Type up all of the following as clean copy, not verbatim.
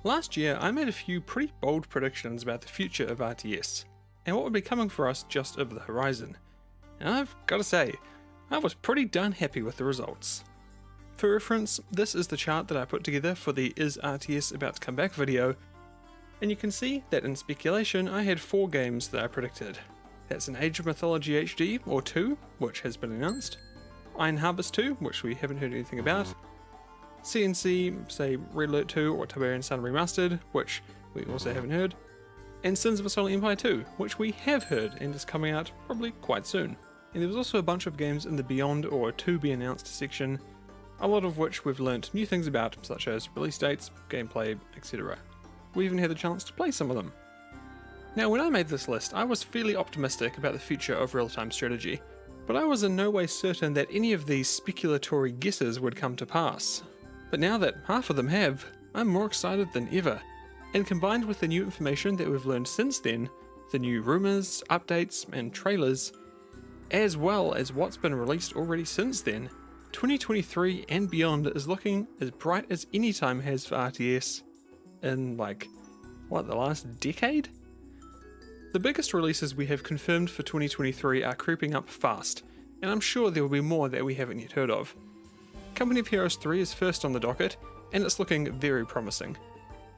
Last year, I made a few pretty bold predictions about the future of RTS, and what would be coming for us just over the horizon. And I've got to say, I was pretty darn happy with the results. For reference, this is the chart that I put together for the Is RTS About to Come Back video, and you can see that in speculation I had 4 games that I predicted. That's an Age of Mythology HD, or 2, which has been announced, Iron Harvest 2, which we haven't heard anything about, CNC, say Red Alert 2 or Tiberian Sun Remastered, which we also haven't heard, and Sins of a Solar Empire 2, which we have heard and is coming out probably quite soon. And there was also a bunch of games in the Beyond or To Be Announced section, a lot of which we've learnt new things about, such as release dates, gameplay, etc. We even had the chance to play some of them. Now, when I made this list, I was fairly optimistic about the future of real-time strategy, but I was in no way certain that any of these speculatory guesses would come to pass. But now that half of them have, I'm more excited than ever. And combined with the new information that we've learned since then, the new rumours, updates and trailers, as well as what's been released already since then, 2023 and beyond is looking as bright as any time has for RTS in the last decade? The biggest releases we have confirmed for 2023 are creeping up fast, and I'm sure there will be more that we haven't yet heard of. Company of Heroes 3 is first on the docket, and it's looking very promising.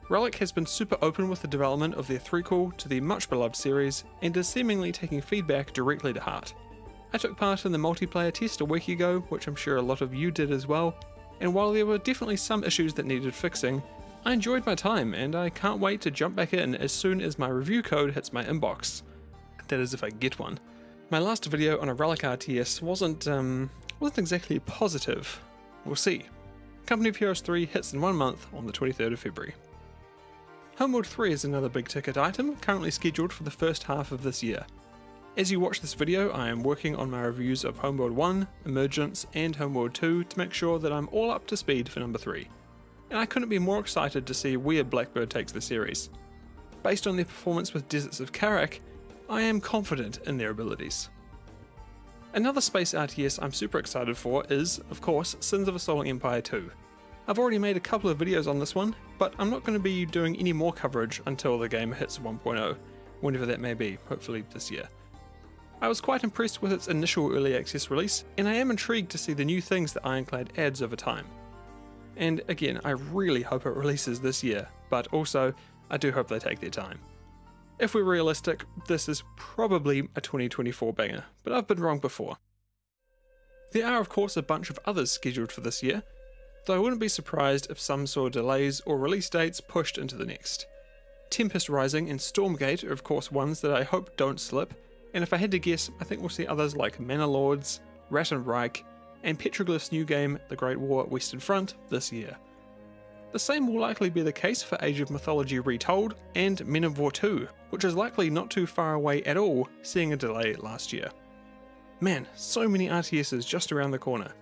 Relic has been super open with the development of their threequel to the much beloved series, and is seemingly taking feedback directly to heart. I took part in the multiplayer test a week ago, which I'm sure a lot of you did as well, and while there were definitely some issues that needed fixing, I enjoyed my time and I can't wait to jump back in as soon as my review code hits my inbox. That is if I get one. My last video on a Relic RTS wasn't exactly positive. We'll see. Company of Heroes 3 hits in 1 month on the 23rd of February. Homeworld 3 is another big ticket item, currently scheduled for the first half of this year. As you watch this video, I am working on my reviews of Homeworld 1, Emergence and Homeworld 2 to make sure that I'm all up to speed for number 3. And I couldn't be more excited to see where Blackbird takes the series. Based on their performance with Deserts of Karak, I am confident in their abilities. Another space RTS I'm super excited for is, of course, Sins of a Solar Empire 2. I've already made a couple of videos on this one, but I'm not going to be doing any more coverage until the game hits 1.0, whenever that may be, hopefully this year. I was quite impressed with its initial early access release, and I am intrigued to see the new things that Ironclad adds over time. And again, I really hope it releases this year, but also, I do hope they take their time. If we're realistic, this is probably a 2024 banger, but I've been wrong before. There are of course a bunch of others scheduled for this year, though I wouldn't be surprised if some saw delays or release dates pushed into the next. Tempest Rising and Stormgate are of course ones that I hope don't slip, and if I had to guess, I think we'll see others like Manor Lords, Rat and Reich, and Petroglyph's new game, The Great War Western Front, this year. The same will likely be the case for Age of Mythology Retold and Men of War 2, which is likely not too far away at all, seeing a delay last year. Man, so many RTSs just around the corner.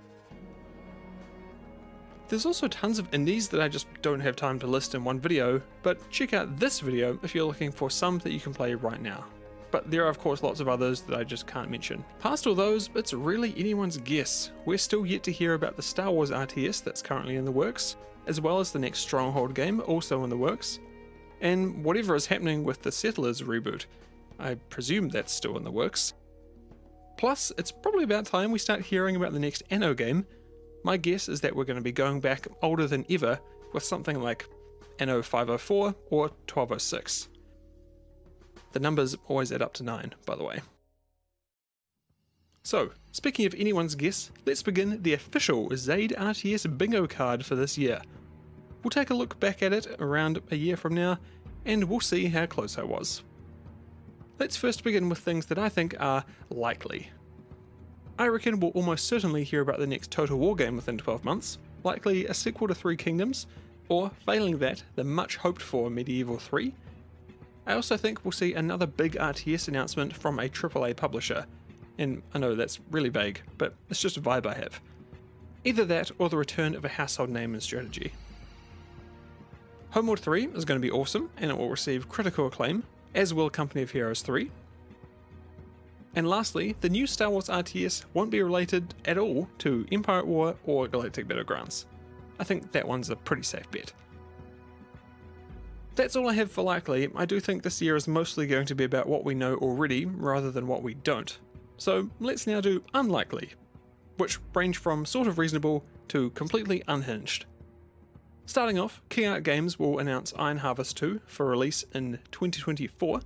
There's also tons of indies that I just don't have time to list in one video, but check out this video if you're looking for some that you can play right now. But there are of course lots of others that I just can't mention. Past all those, it's really anyone's guess. We're still yet to hear about the Star Wars RTS that's currently in the works, as well as the next Stronghold game also in the works, and whatever is happening with the Settlers reboot. I presume that's still in the works. Plus, it's probably about time we start hearing about the next Anno game. My guess is that we're going to be going back older than ever with something like Anno 504 or 1206. The numbers always add up to 9, by the way. So, speaking of anyone's guess, let's begin the official Zade RTS bingo card for this year. We'll take a look back at it around a year from now, and we'll see how close I was. Let's first begin with things that I think are likely. I reckon we'll almost certainly hear about the next Total War game within 12 months, likely a sequel to Three Kingdoms, or failing that, the much hoped for Medieval 3. I also think we'll see another big RTS announcement from a AAA publisher, and I know that's really vague, but it's just a vibe I have. Either that or the return of a household name in strategy. Homeworld 3 is going to be awesome, and it will receive critical acclaim, as will Company of Heroes 3. And lastly, the new Star Wars RTS won't be related at all to Empire at War or Galactic Battlegrounds. I think that one's a pretty safe bet. That's all I have for likely. I do think this year is mostly going to be about what we know already rather than what we don't. So let's now do unlikely, which range from sort of reasonable to completely unhinged. Starting off, King Art Games will announce Iron Harvest 2 for release in 2024.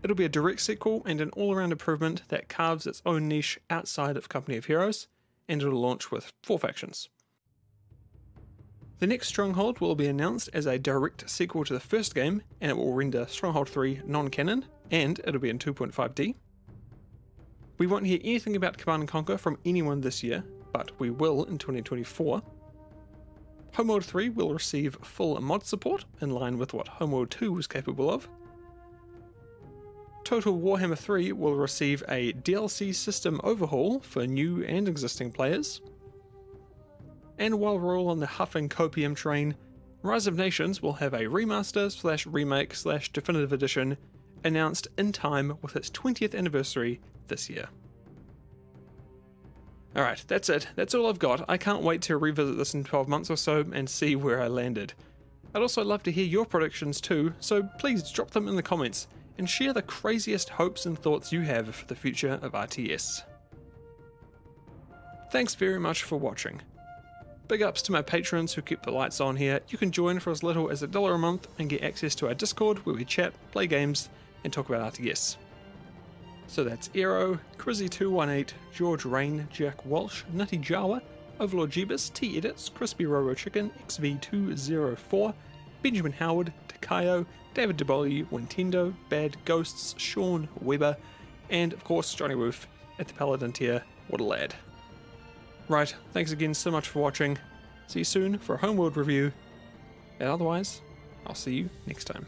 It'll be a direct sequel and an all-around improvement that carves its own niche outside of Company of Heroes, and it'll launch with 4 factions. The next Stronghold will be announced as a direct sequel to the first game, and it will render Stronghold 3 non-canon, and it'll be in 2.5D. We won't hear anything about Command & Conquer from anyone this year, but we will in 2024. Homeworld 3 will receive full mod support, in line with what Homeworld 2 was capable of. Total Warhammer 3 will receive a DLC system overhaul for new and existing players. And while we're all on the huffing copium train, Rise of Nations will have a remaster / remake / definitive edition announced in time with its 20th anniversary this year. Alright, that's it. That's all I've got. I can't wait to revisit this in 12 months or so and see where I landed. I'd also love to hear your predictions too, so please drop them in the comments and share the craziest hopes and thoughts you have for the future of RTS. Thanks very much for watching. Big ups to my patrons who keep the lights on here. You can join for as little as $1 a month and get access to our Discord where we chat, play games, and talk about RTS. So that's Aero, Crizzy218, George Rain, Jack Walsh, Nutty Jawa, Overlord Jeebus, T Edits, Crispy Roro Chicken, XV204, Benjamin Howard, Takayo, David DeBolly, Wintendo, Bad Ghosts, Sean Weber, and of course Johnny Woof at the Paladin tier. What a lad. Right, thanks again so much for watching. See you soon for a Homeworld review, and otherwise, I'll see you next time.